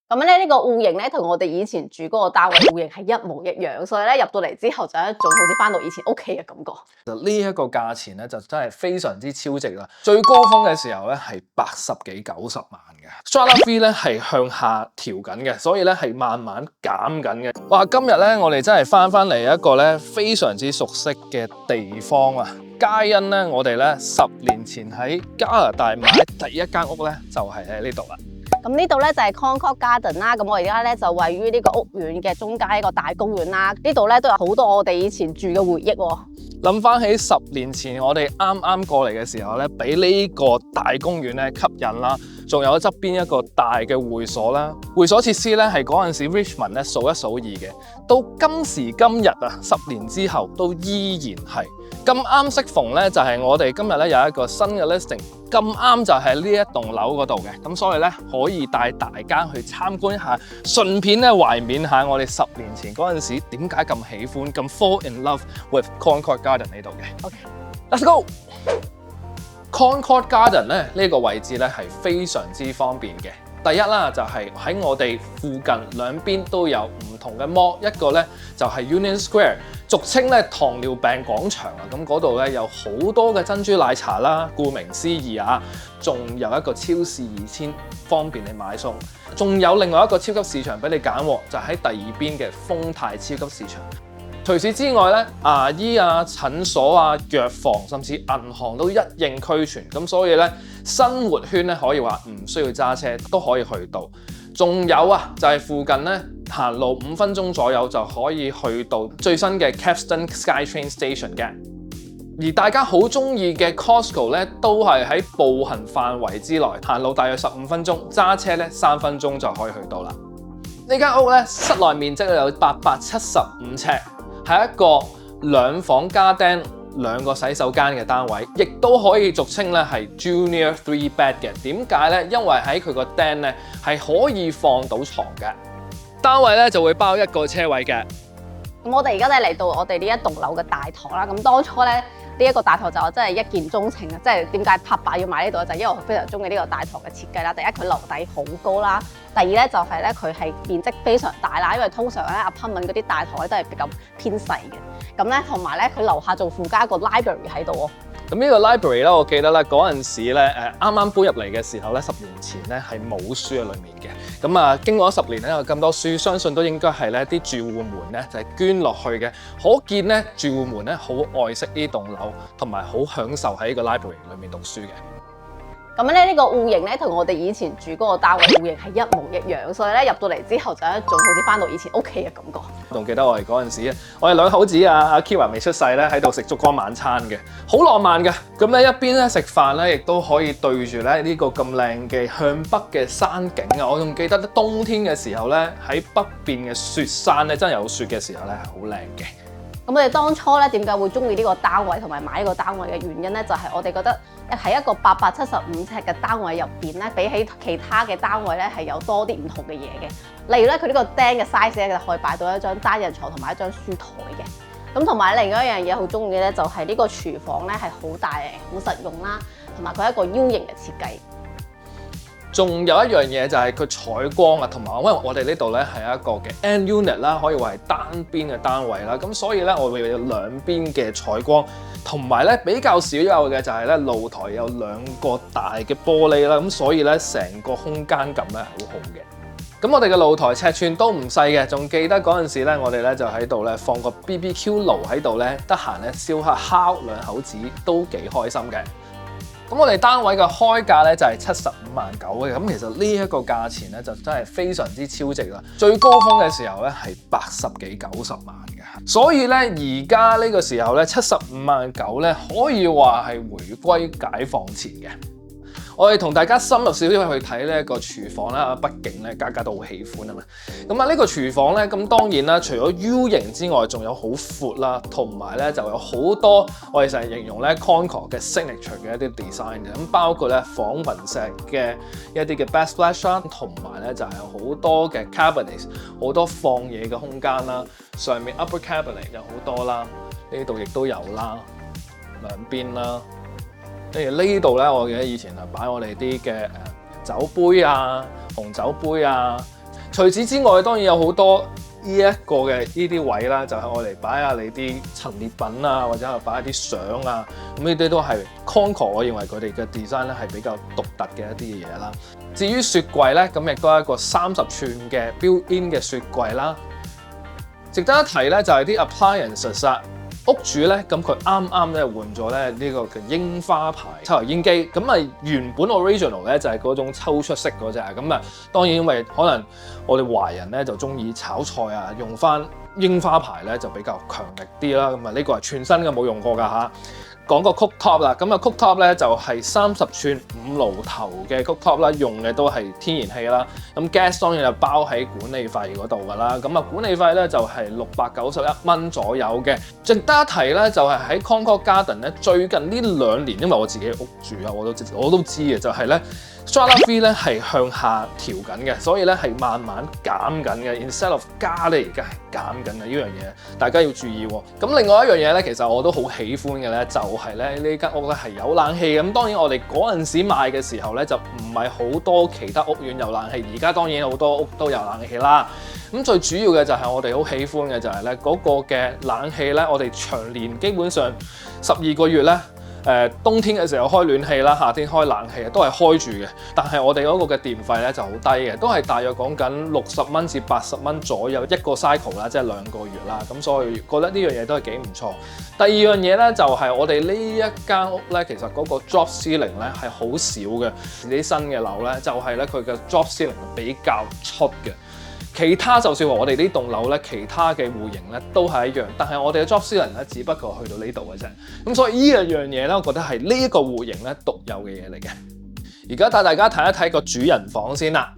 咁咧呢個戶型咧同我哋以前住嗰個單位戶型係一模一樣，所以咧入到嚟之後就有一種好似翻到以前屋企嘅感覺。就呢一個價錢咧就真係非常之超值啦！最高峰嘅時候咧係80幾90萬嘅 Strata V 咧係向下調緊嘅，所以咧係慢慢減緊嘅。哇！今日咧我哋真係翻嚟一個咧非常之熟悉嘅地方啊！皆因咧我哋咧10年前喺加拿大買第一間屋咧就係喺呢度啦。咁呢度咧就係 Concord Garden 啦，咁我而家咧就位於呢個屋苑嘅中間一個大公園啦。呢度咧都有好多我哋以前住嘅回憶喎。諗翻起10年前我哋啱啱過嚟嘅時候咧，俾呢個大公園咧吸引啦，仲有側邊一個大嘅會所啦。會所設施咧係嗰陣時 Richmond 咧數一數二嘅，到今時今日啊，10年之後都依然係。咁啱適逢咧，就係我哋今日咧有一個新嘅 listing， 咁啱就喺呢一棟樓嗰度嘅，咁所以咧可以帶大家去參觀一下，順便咧懷緬下我哋10年前嗰陣時點解咁喜歡、咁 fall in love with Concord Garden 呢度嘅。OK，let's go。Concord Garden 咧呢個位置咧係非常之方便嘅。第一啦，就係喺我哋附近兩邊都有唔同嘅 mall， 一個咧就係 Union Square， 俗稱咧糖尿病廣場啊。咁嗰度咧有好多嘅珍珠奶茶啦，顧名思義啊，仲有一個超市2000，方便你買餸。仲有另外一個超級市場俾你揀喎，就喺第二邊嘅豐泰超級市場。除此之外咧，牙醫啊、診所啊、藥房甚至銀行都一應俱全，咁所以咧生活圈咧可以話唔需要揸車都可以去到。仲有啊，就係附近咧行路5分鐘左右就可以去到最新嘅 Caxton SkyTrain Station 嘅。而大家好中意嘅 Costco 咧，都係喺步行範圍之內，行路大約15分鐘，揸車咧3分鐘就可以去到啦。呢間屋咧室內面積有875尺。係一個2房加廳、2個洗手間嘅單位，亦都可以俗稱咧係 Junior 3 bed 嘅。點解咧？因為喺佢個廳咧係可以放到床嘅。單位咧就會包1個車位嘅。咁我哋而家咧嚟到我哋呢一棟樓嘅大堂啦。咁當初咧呢一個大堂就真係一見鍾情啊！即係點解拍板要買呢度就係因為我非常中意呢個大堂嘅設計啦。第一，佢樓底好高啦。第二咧就係咧佢係面積非常大啦，因為通常咧apartment嗰啲大堂咧都係比較偏細嘅。咁咧同埋咧佢樓下仲附加一個 library 喺度喎。咁呢個 library 咧，我記得咧嗰陣時咧啱啱搬入嚟嘅時候咧，10年前咧係冇書喺裡面嘅。咁啊經過咗10年咧有咁多書，相信都應該係咧啲住戶們咧就係捐落去嘅。可見咧住戶們咧好愛惜呢棟樓，同埋好享受喺呢個 library 裡面讀書嘅。咁咧呢個戶型咧同我哋以前住嗰個單位戶型係一模一樣，所以咧入到嚟之後就有一種好似翻到以前屋企嘅感覺。仲記得我哋嗰陣時，我哋兩口子阿 Kira 未出世咧，喺度食燭光晚餐嘅，好浪漫嘅。咁咧一邊咧食飯咧，亦都可以對住咧呢個咁靚嘅向北嘅山景啊！我仲記得冬天嘅時候咧，喺北邊嘅雪山咧，真係有雪嘅時候咧，係好靚嘅。咁我哋當初咧點解會中意呢個單位同埋買呢個單位嘅原因咧，就係我哋覺得喺一個875尺嘅單位入邊咧，比起其他嘅單位咧係有多啲唔同嘅嘢嘅。例如咧，佢呢個釘嘅 size 咧，就可以擺到一張單人床同埋一張書台嘅。咁同埋另外一樣嘢好中意嘅咧，就係呢個廚房咧係好大好實用啦，同埋佢係一個 U 型嘅設計。仲有一樣嘢就係佢採光啊，同埋因為我哋呢度咧係一個嘅 end unit 啦，可以話係單邊嘅單位啦，咁所以咧我哋有兩邊嘅採光，同埋咧比較少有嘅就係咧露台有2個大嘅玻璃啦，咁所以咧成個空間感咧好好嘅。咁我哋嘅露台尺寸都唔細嘅，仲記得嗰陣時咧我哋咧就喺度咧放個 BBQ 爐喺度咧，得閒咧燒下烤，2口子都幾開心嘅。咁我哋單位嘅開價咧就係75萬9嘅，咁其實呢一個價錢咧就真係非常之超值啦！最高峰嘅時候咧係80幾90萬嘅，所以咧而家呢個時候咧75萬9咧可以話係回歸解放前嘅。我哋同大家深入少少去睇呢一個廚房啦，畢竟咧家家都好喜歡啊嘛。咁啊呢個廚房咧，咁當然啦，除咗 U 型之外，仲有好闊啦，同埋咧就有好多我哋成日形容咧 Concord 嘅 signature 嘅一啲 design 嘅，咁包括咧仿紋石嘅一啲嘅 backsplash 啦，同埋咧就係好多嘅 cabinets， 好多放嘢嘅空間啦。上面 upper cabinet 有好多啦，呢度亦都有啦，兩邊啦。跟住呢度咧，我記得以前係擺我哋啲嘅酒杯啊、紅酒杯啊，除此之外，當然有好多呢一個嘅呢啲位啦，就係愛嚟擺下你啲陳列品啊，或者係擺一啲相啊，咁呢啲都係 Concord 我認為佢哋嘅 design 咧係比較獨特嘅一啲嘢啦。至於雪櫃咧，咁亦都係一個30寸嘅 built-in 嘅雪櫃啦。值得一提咧就係啲 appliances 啊。屋主咧，咁佢啱啱咧換咗咧呢個嘅櫻花牌抽油煙機，咁啊原本 original 咧就係嗰種抽出式嗰隻，咁啊當然因為可能我哋華人咧就中意炒菜啊，用翻櫻花牌咧就比較強力啲啦，咁啊呢個係全新嘅冇用過㗎嚇。講個 cooktop 啦，咁啊 cooktop 咧就係30寸5爐頭嘅 cooktop 啦，用嘅都係天然氣啦。咁 gas 當然就包喺管理費嗰度㗎啦。咁啊管理費咧就係691蚊左右嘅。值得一提咧就係喺 Concord Garden 咧最近呢2年，因為我自己屋住啊，我都知嘅就係咧 Strata fee 咧係向下調緊嘅，所以咧係慢慢減緊嘅。Instead of 加咧而家係減緊嘅呢樣嘢，大家要注意喎。咁另外一樣嘢咧，其實我都好喜歡嘅咧就係咧呢間屋咧係有冷氣嘅。咁當然我哋嗰陣時買嘅時候咧就唔係好多其他屋苑有冷氣，而家當然好多屋都有冷氣啦。咁最主要嘅就係我哋好喜歡嘅就係咧嗰個嘅冷氣咧，我哋長年基本上12個月咧。冬天嘅時候開暖氣啦，夏天開冷氣都係開住嘅。但係我哋嗰個嘅電費咧就好低嘅，都係大約講緊60蚊至80蚊左右一個 cycle 啦，即係2個月啦。咁所以覺得呢樣嘢都係幾唔錯。第二樣嘢咧就係我哋呢一間屋咧，其實嗰個 drop ceiling 咧係好少嘅。啲新嘅樓咧就係咧佢嘅 drop ceiling 比較出嘅。其他就算話我哋呢棟樓咧，其他嘅戶型咧都係一樣，但係我哋嘅 drop ceiling 咧只不過去到呢度嘅啫。咁所以呢一樣嘢咧，我覺得係呢一個戶型咧獨有嘅嘢嚟嘅。而家帶大家睇一睇個主人房先啦。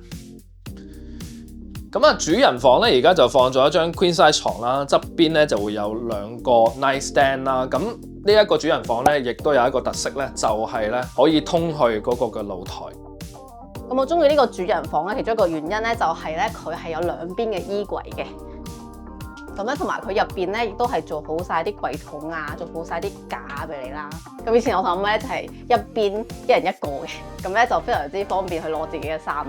咁啊，主人房咧而家就放咗一張 queen size 床啦，側邊咧就會有2個 nightstand 啦。咁呢一個主人房咧，亦都有一個特色咧，就係咧可以通去嗰個嘅露台。咁我中意呢個主人房咧，其中一個原因咧就係咧佢係有兩邊嘅衣櫃嘅，咁咧同埋佢入邊咧亦都係做好晒啲櫃桶啊，做好晒啲架俾你啦。咁以前我同阿媽咧就係一邊一人一個嘅，咁咧就非常之方便去攞自己嘅衫。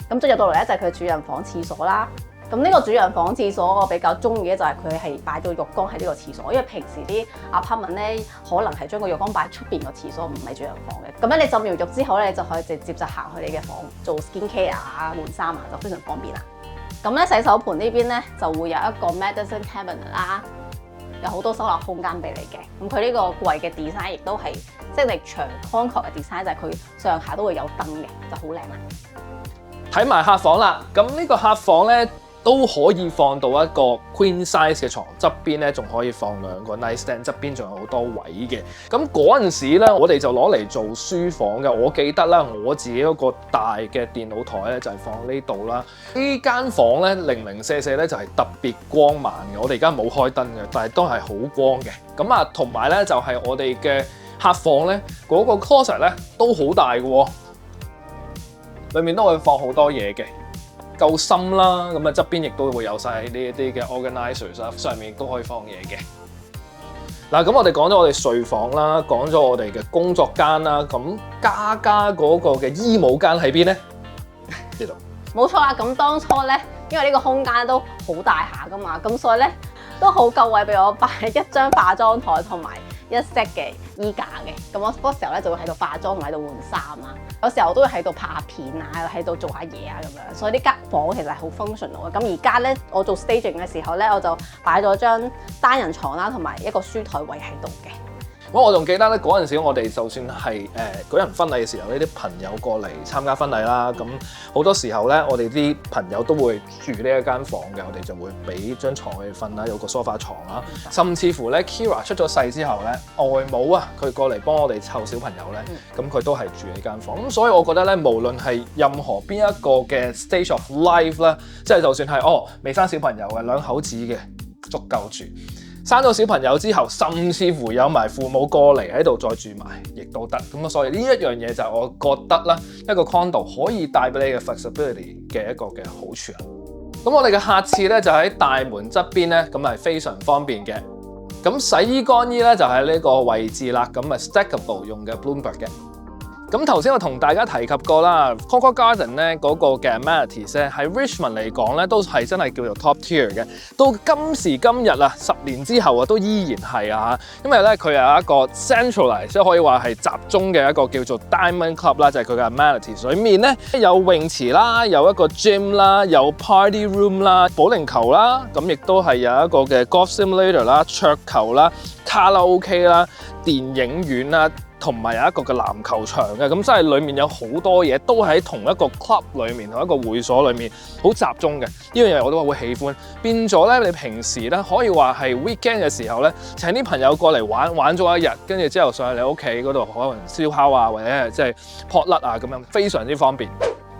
咁進入到嚟咧就係佢主人房廁所啦。咁呢個主人房廁所我比較中意嘅就係佢係擺咗浴缸喺呢個廁所，因為平時啲 apartment 咧可能係將個浴缸擺喺出邊個廁所，唔係主人房嘅。咁咧你浸完浴之後咧，你就可以直接就行去你嘅房做 skin care 啊、換衫啊，就非常方便啦。咁咧洗手盆呢邊咧就會有一個 medicine cabinet 啦，有好多收納空間俾你嘅。咁佢呢個櫃嘅 design 亦都係即係長 Concord 嘅 design， 就係佢上下都會有燈嘅，就好靚啦。睇埋客房啦，咁呢個客房咧，都可以放到一個 queen size 嘅床，側邊咧仲可以放2個 nightstand， 側邊仲有好多位嘅。咁嗰陣時咧，我哋就攞嚟做書房嘅。我記得啦，我自己嗰個大嘅電腦台咧就係放呢度啦。呢間房咧零零舍舍咧就係特別光猛嘅。我哋而家冇開燈嘅，但係都係好光嘅。咁啊，同埋咧就係我哋嘅客房咧嗰個 closet 咧都好大嘅喎，裡面都可以放好多嘢嘅。夠深啦，咁啊側邊亦都會有晒呢一啲嘅 organisers 啦，上面都可以放嘢嘅。嗱，咁我哋講咗我哋睡房啦，講咗我哋嘅工作間啦，咁嘉嘉嗰個嘅衣帽間喺邊咧？呢度。冇錯啦，咁當初咧，因為呢個空間都好大下噶嘛，咁所以咧都好夠位俾我擺一張化妝台同埋一 set 嘅衣架嘅。咁我嗰時候咧就會喺度化妝同喺度換衫啊。有時候我都會喺度拍下片啊，喺度做下嘢啊咁樣，所以呢間房其實係好 functional 嘅。咁而家咧，我做 staging 嘅時候咧，我就擺咗張單人床啦，同埋一個書台位喺度嘅。我仲記得咧，嗰陣時我哋就算係舉行婚禮嘅時候，呢啲朋友過嚟參加婚禮啦，咁好多時候咧，我哋啲朋友都會住呢一間房嘅，我哋就會俾張床佢瞓啦，有個梳化床啦，甚至乎咧 Kira 出咗世之後咧，外母啊，佢過嚟幫我哋湊小朋友咧，咁佢都係住呢間房，咁所以我覺得咧，無論係任何邊一個嘅 stage of life 啦，即係就算係未生小朋友嘅2口子嘅足夠住。生咗小朋友之後，甚至乎有埋父母過嚟喺度再住埋，亦都得。咁所以呢一樣嘢就係我覺得啦，一個 condo 可以帶俾你嘅 flexibility 嘅一個嘅好處啦。咁我哋嘅客廁咧就喺大門側邊咧，咁係非常方便嘅。咁洗衣乾衣咧就喺呢個位置啦，咁啊 stackable 用嘅 Bloomberg 嘅。咁頭先我同大家提及過啦 ，Concord Garden 咧嗰個嘅 amenities 咧喺 Richmond 嚟講咧都係真係叫做 top tier 嘅。到今時今日啊，10年之後啊都依然係啊，因為咧佢有一個 centralized， 即係可以話係集中嘅一個叫做 Diamond Club 啦，就係佢嘅 amenities。裡面咧有泳池啦，有一個 gym 啦，有 party room 啦，保齡球啦，咁亦都係有一個嘅 golf simulator 啦、桌球啦、卡拉 OK 啦、電影院啦。同埋有一個嘅籃球場嘅，咁真係裡面有好多嘢，都喺同一個 club 裏面，同一個會所裏面，好集中嘅。呢樣嘢我都話會喜歡。變咗咧，你平時咧可以話係 weekend 嘅時候咧，請啲朋友過嚟玩咗一日，跟住之後上去你屋企嗰度可能燒烤啊，或者係即係 potluck啊咁樣，非常之方便。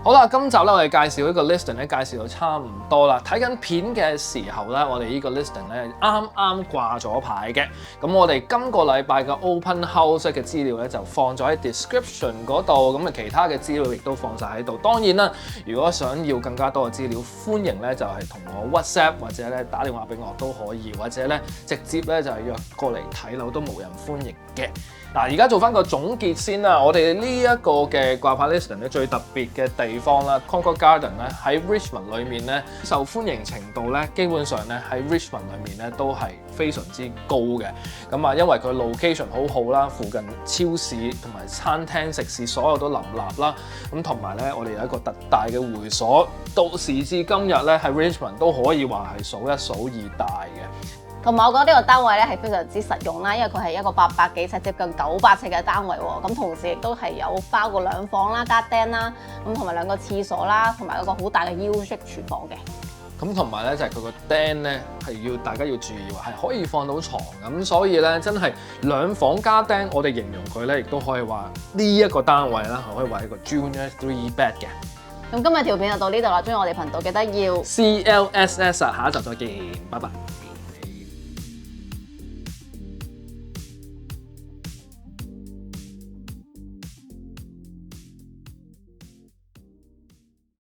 好啦，今集咧我哋介紹呢個 listing 咧，介紹到差唔多啦。睇緊片嘅時候咧，我哋呢個 listing 咧啱啱掛咗牌嘅。咁我哋今個禮拜嘅 open house 嘅資料咧就放咗喺 description 嗰度，咁啊其他嘅資料亦都放晒喺度。當然啦，如果想要更加多嘅資料，歡迎咧就係同我 WhatsApp 或者咧打電話俾我都可以，或者咧直接咧就係約過嚟睇樓都無人歡迎嘅。嗱，而家做翻個總結先啦。我哋呢一個嘅掛牌 listing 咧最特別嘅地方啦 ，Concord Garden 咧喺 Richmond 裏面咧受歡迎程度咧，基本上咧喺 Richmond 裏面咧都係非常之高嘅。咁啊，因為佢 location 好好啦，附近超市同埋餐廳食肆所有都林立啦。咁同埋咧，我哋有一個特大嘅會所，到時至今日咧喺 Richmond 都可以話係數一數二大嘅。同埋我覺得呢個單位咧係非常之實用啦，因為佢係一個800幾尺接近900尺嘅單位喎，咁同時亦都係有包括2房啦、加釘啦，咁同埋2個廁所啦，同埋一個好大嘅 U 式廚房嘅。咁同埋咧就係佢個釘咧係要大家要注意話係可以放到床咁，所以咧真係2房加釘，我哋形容佢咧亦都可以話呢一個單位啦，可以話一個 Junior 3 bed 嘅。咁今日條片就到呢度啦，鍾意我哋頻道記得要 CLSS 啊，下一集再見，拜拜。